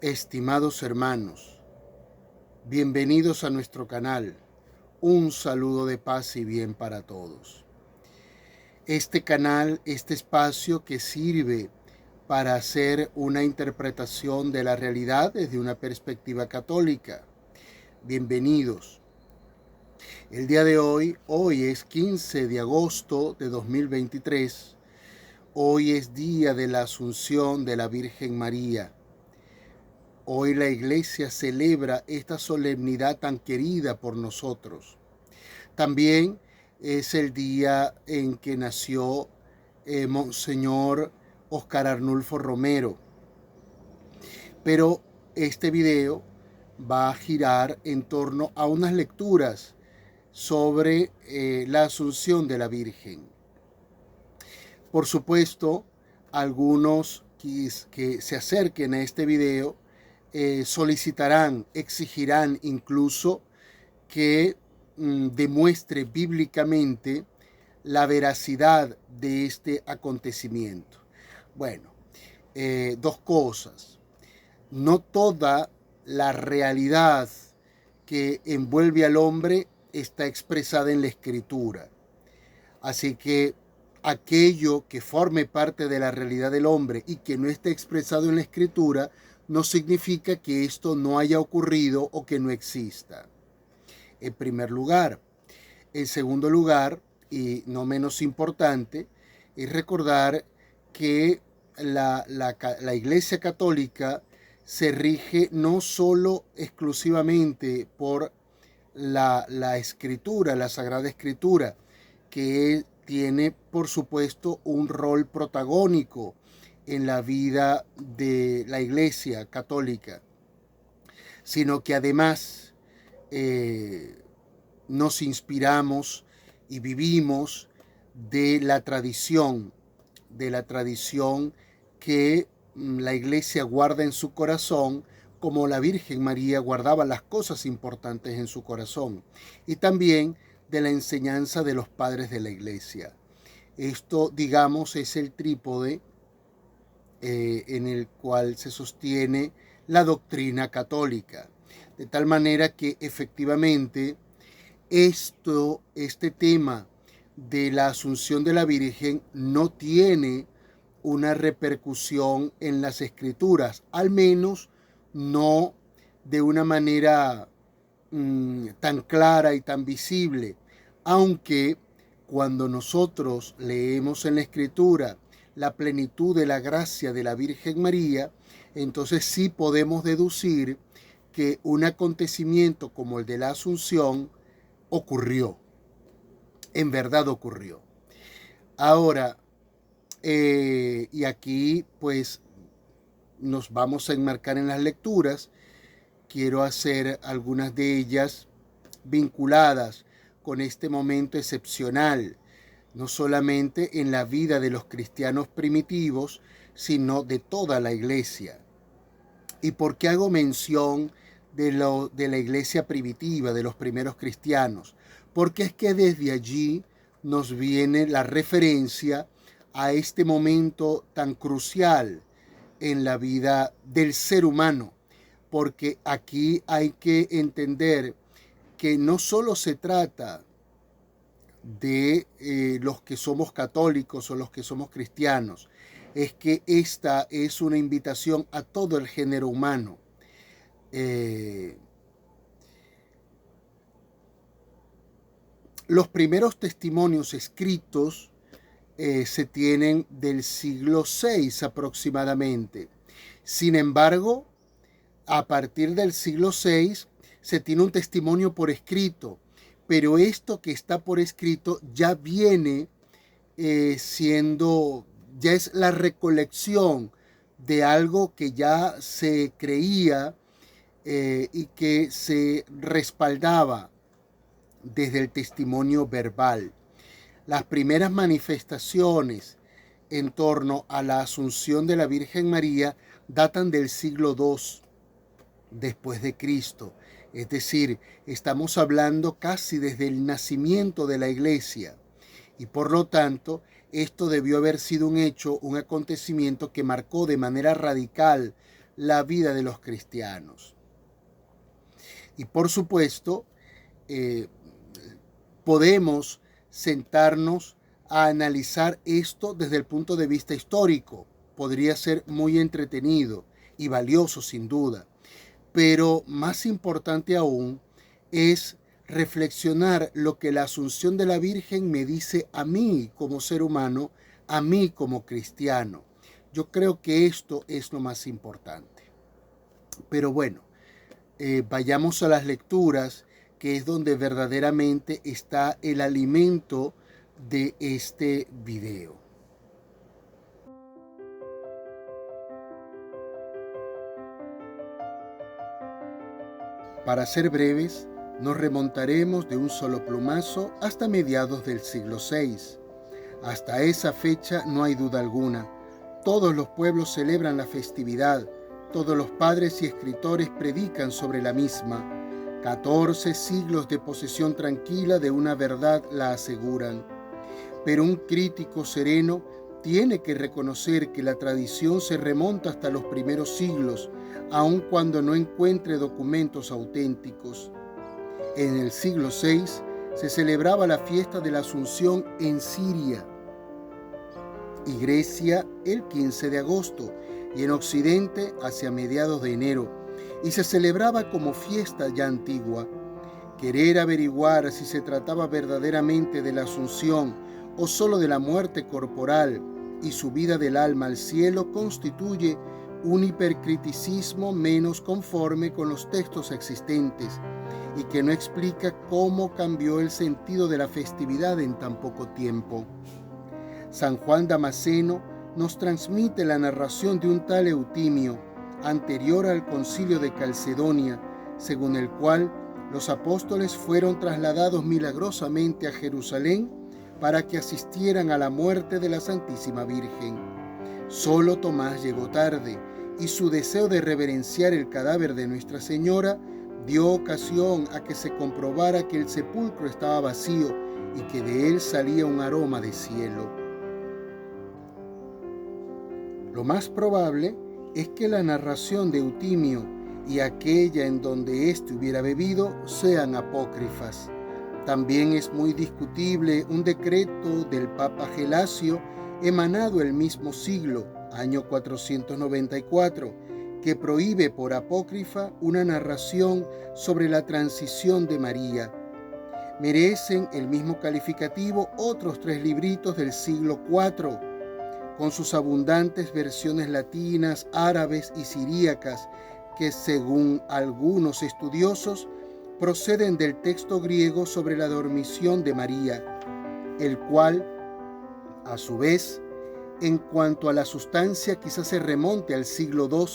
Estimados hermanos, bienvenidos a nuestro canal. Un saludo de paz y bien para todos. Este canal, este espacio que sirve para hacer una interpretación de la realidad desde una perspectiva católica. Bienvenidos. El día de hoy es 15 de agosto de 2023. Hoy es día de la Asunción de la Virgen María. Hoy la Iglesia celebra esta solemnidad tan querida por nosotros. También es el día en que nació Monseñor Óscar Arnulfo Romero. Pero este video va a girar en torno a unas lecturas sobre la Asunción de la Virgen. Por supuesto, algunos que se acerquen a este video solicitarán, exigirán incluso que demuestre bíblicamente la veracidad de este acontecimiento. Bueno, dos cosas. No toda la realidad que envuelve al hombre está expresada en la Escritura. Así que aquello que forme parte de la realidad del hombre y que no esté expresado en la Escritura no significa que esto no haya ocurrido o que no exista. En primer lugar. En segundo lugar, y no menos importante, es recordar que la Iglesia Católica se rige no solo exclusivamente por la Escritura, la Sagrada Escritura, que tiene, por supuesto, un rol protagónico en la vida de la Iglesia Católica, sino que además nos inspiramos y vivimos de la tradición que la Iglesia guarda en su corazón, como la Virgen María guardaba las cosas importantes en su corazón, y también de la enseñanza de los padres de la Iglesia. Esto, digamos, es el trípode en el cual se sostiene la doctrina católica, de tal manera que efectivamente este tema de la Asunción de la Virgen no tiene una repercusión en las Escrituras, al menos no de una manera tan clara y tan visible, aunque cuando nosotros leemos en la Escritura la plenitud de la gracia de la Virgen María, entonces sí podemos deducir que un acontecimiento como el de la Asunción ocurrió, en verdad ocurrió. Ahora, y aquí pues nos vamos a enmarcar en las lecturas. Quiero hacer algunas de ellas vinculadas con este momento excepcional, no solamente en la vida de los cristianos primitivos, sino de toda la iglesia. ¿Y por qué hago mención de la iglesia primitiva, de los primeros cristianos? Porque es que desde allí nos viene la referencia a este momento tan crucial en la vida del ser humano, porque aquí hay que entender que no solo se trata de los que somos católicos o los que somos cristianos, es que esta es una invitación a todo el género humano. Los primeros testimonios escritos se tienen del siglo VI aproximadamente. Sin embargo, a partir del siglo VI se tiene un testimonio por escrito, pero esto que está por escrito ya viene ya es la recolección de algo que ya se creía y que se respaldaba desde el testimonio verbal. Las primeras manifestaciones en torno a la Asunción de la Virgen María datan del siglo II después de Cristo. Es decir, estamos hablando casi desde el nacimiento de la Iglesia. Y por lo tanto, esto debió haber sido un hecho, un acontecimiento que marcó de manera radical la vida de los cristianos. Y por supuesto, podemos sentarnos a analizar esto desde el punto de vista histórico. Podría ser muy entretenido y valioso sin duda, pero más importante aún es reflexionar lo que la Asunción de la Virgen me dice a mí como ser humano, a mí como cristiano. Yo creo que esto es lo más importante. Pero bueno, vayamos a las lecturas, que es donde verdaderamente está el alimento de este video. Para ser breves, nos remontaremos de un solo plumazo hasta mediados del siglo VI. Hasta esa fecha no hay duda alguna. Todos los pueblos celebran la festividad, todos los padres y escritores predican sobre la misma. 14 siglos de posesión tranquila de una verdad la aseguran. Pero un crítico sereno tiene que reconocer que la tradición se remonta hasta los primeros siglos, aun cuando no encuentre documentos auténticos. En el siglo VI se celebraba la fiesta de la Asunción en Siria y Grecia el 15 de agosto y en Occidente hacia mediados de enero, y se celebraba como fiesta ya antigua. Querer averiguar si se trataba verdaderamente de la Asunción o solo de la muerte corporal y subida del alma al cielo constituye un hipercriticismo menos conforme con los textos existentes y que no explica cómo cambió el sentido de la festividad en tan poco tiempo. San Juan Damasceno nos transmite la narración de un tal Eutimio, anterior al concilio de Calcedonia, según el cual los apóstoles fueron trasladados milagrosamente a Jerusalén para que asistieran a la muerte de la Santísima Virgen. Solo Tomás llegó tarde, y su deseo de reverenciar el cadáver de Nuestra Señora dio ocasión a que se comprobara que el sepulcro estaba vacío y que de él salía un aroma de cielo. Lo más probable es que la narración de Eutimio y aquella en donde éste hubiera bebido sean apócrifas. También es muy discutible un decreto del Papa Gelasio emanado el mismo siglo, año 494, que prohíbe por apócrifa una narración sobre la transición de María. Merecen el mismo calificativo otros 3 libritos del siglo IV, con sus abundantes versiones latinas, árabes y siríacas, que según algunos estudiosos proceden del texto griego sobre la dormición de María, el cual, a su vez, en cuanto a la sustancia quizás se remonte al siglo II.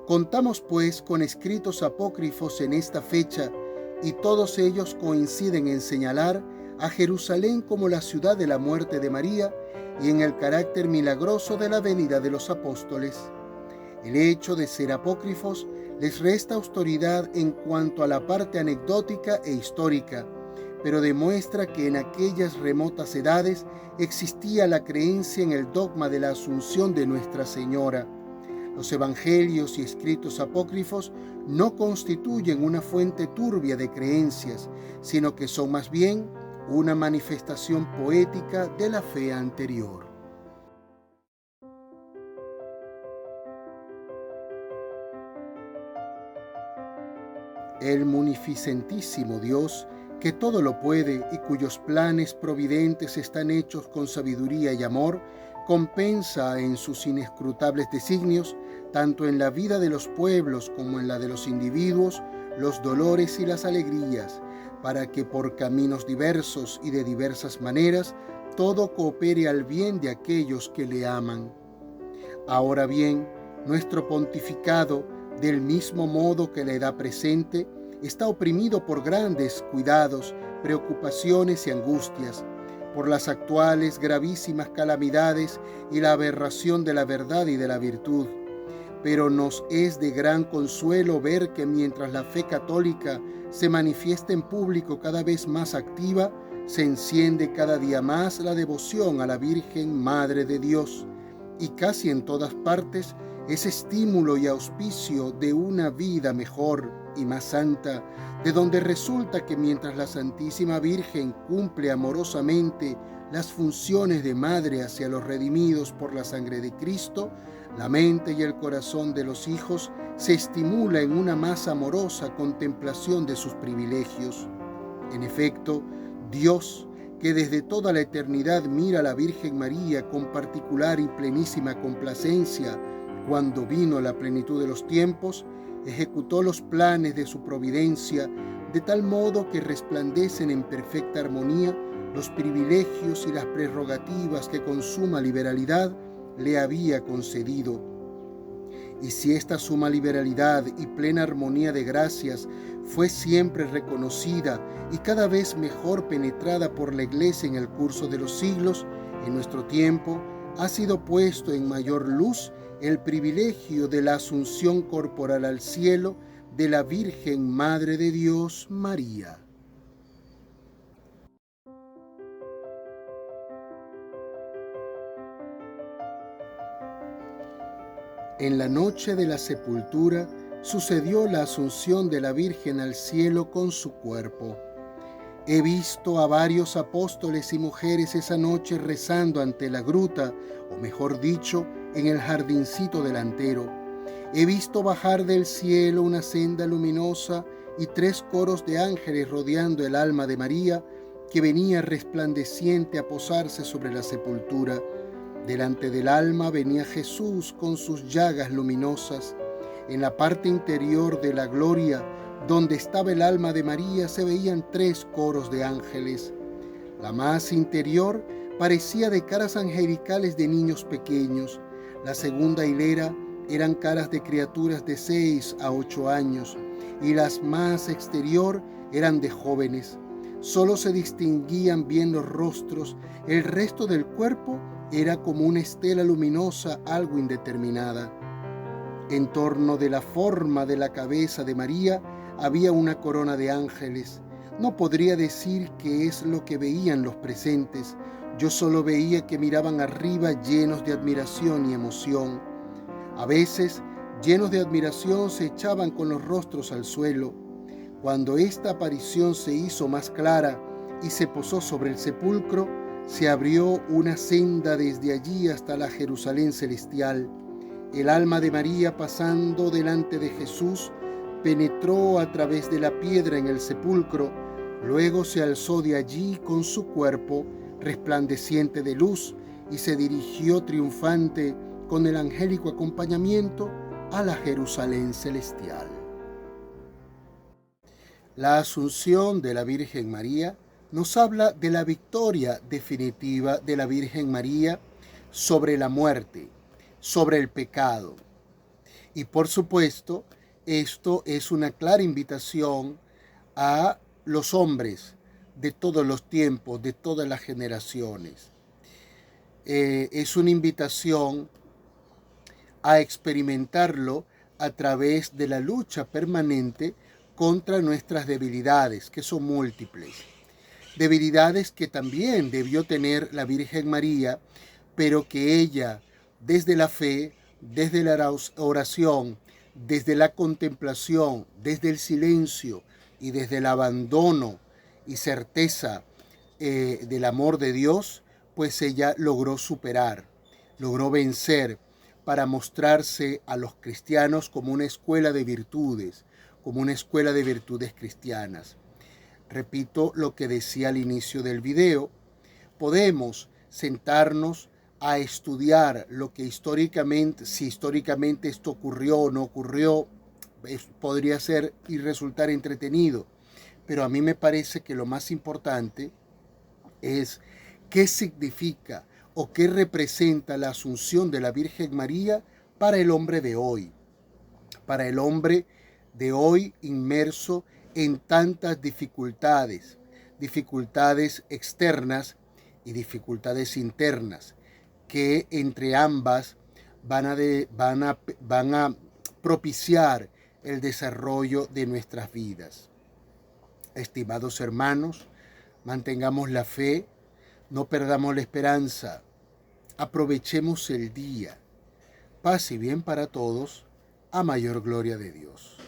Contamos pues con escritos apócrifos en esta fecha y todos ellos coinciden en señalar a Jerusalén como la ciudad de la muerte de María y en el carácter milagroso de la venida de los apóstoles. El hecho de ser apócrifos les resta autoridad en cuanto a la parte anecdótica e histórica, pero demuestra que en aquellas remotas edades existía la creencia en el dogma de la Asunción de Nuestra Señora. Los evangelios y escritos apócrifos no constituyen una fuente turbia de creencias, sino que son más bien una manifestación poética de la fe anterior. El munificentísimo Dios, que todo lo puede y cuyos planes providentes están hechos con sabiduría y amor, compensa en sus inescrutables designios, tanto en la vida de los pueblos como en la de los individuos, los dolores y las alegrías, para que por caminos diversos y de diversas maneras todo coopere al bien de aquellos que le aman. Ahora bien, nuestro pontificado, del mismo modo que la edad presente, está oprimido por grandes cuidados, preocupaciones y angustias, por las actuales gravísimas calamidades y la aberración de la verdad y de la virtud. Pero nos es de gran consuelo ver que mientras la fe católica se manifiesta en público cada vez más activa, se enciende cada día más la devoción a la Virgen Madre de Dios, y casi en todas partes ese estímulo y auspicio de una vida mejor y más santa, de donde resulta que mientras la Santísima Virgen cumple amorosamente las funciones de madre hacia los redimidos por la sangre de Cristo, la mente y el corazón de los hijos se estimula en una más amorosa contemplación de sus privilegios. En efecto, Dios, que desde toda la eternidad mira a la Virgen María con particular y plenísima complacencia cuando vino la plenitud de los tiempos, ejecutó los planes de su providencia de tal modo que resplandecen en perfecta armonía los privilegios y las prerrogativas que con suma liberalidad le había concedido. Y si esta suma liberalidad y plena armonía de gracias fue siempre reconocida y cada vez mejor penetrada por la Iglesia en el curso de los siglos, en nuestro tiempo ha sido puesto en mayor luz el privilegio de la asunción corporal al cielo de la Virgen Madre de Dios, María. En la noche de la sepultura sucedió la asunción de la Virgen al cielo con su cuerpo. He visto a varios apóstoles y mujeres esa noche rezando ante la gruta, o mejor dicho, en el jardincito delantero. He visto bajar del cielo una senda luminosa y 3 coros de ángeles rodeando el alma de María, que venía resplandeciente a posarse sobre la sepultura. Delante del alma venía Jesús con sus llagas luminosas. En la parte interior de la gloria, donde estaba el alma de María, se veían 3 coros de ángeles. La más interior parecía de caras angelicales de niños pequeños. La segunda hilera eran caras de criaturas de 6 a 8 años, y las más exterior eran de jóvenes. Solo se distinguían bien los rostros, el resto del cuerpo era como una estela luminosa algo indeterminada. En torno de la forma de la cabeza de María había una corona de ángeles. No podría decir qué es lo que veían los presentes. Yo solo veía que miraban arriba llenos de admiración y emoción. A veces, llenos de admiración, se echaban con los rostros al suelo. Cuando esta aparición se hizo más clara y se posó sobre el sepulcro, se abrió una senda desde allí hasta la Jerusalén celestial. El alma de María, pasando delante de Jesús, penetró a través de la piedra en el sepulcro, luego se alzó de allí con su cuerpo resplandeciente de luz y se dirigió triunfante con el angélico acompañamiento a la Jerusalén celestial. La asunción de la Virgen María nos habla de la victoria definitiva de la Virgen María sobre la muerte, sobre el pecado. Y por supuesto, esto es una clara invitación a los hombres de todos los tiempos, de todas las generaciones. Es una invitación a experimentarlo a través de la lucha permanente contra nuestras debilidades, que son múltiples. Debilidades que también debió tener la Virgen María, pero que ella, desde la fe, desde la oración, desde la contemplación, desde el silencio y desde el abandono y certeza del amor de Dios, pues ella logró superar, logró vencer para mostrarse a los cristianos como una escuela de virtudes, como una escuela de virtudes cristianas. Repito lo que decía al inicio del video, podemos sentarnos a estudiar lo que históricamente, si históricamente esto ocurrió o no ocurrió, podría ser y resultar entretenido, pero a mí me parece que lo más importante es qué significa o qué representa la asunción de la Virgen María para el hombre de hoy, para el hombre de hoy inmerso en tantas dificultades, dificultades externas y dificultades internas, que entre ambas van a propiciar el desarrollo de nuestras vidas. Estimados hermanos, mantengamos la fe, no perdamos la esperanza, aprovechemos el día, paz y bien para todos, a mayor gloria de Dios.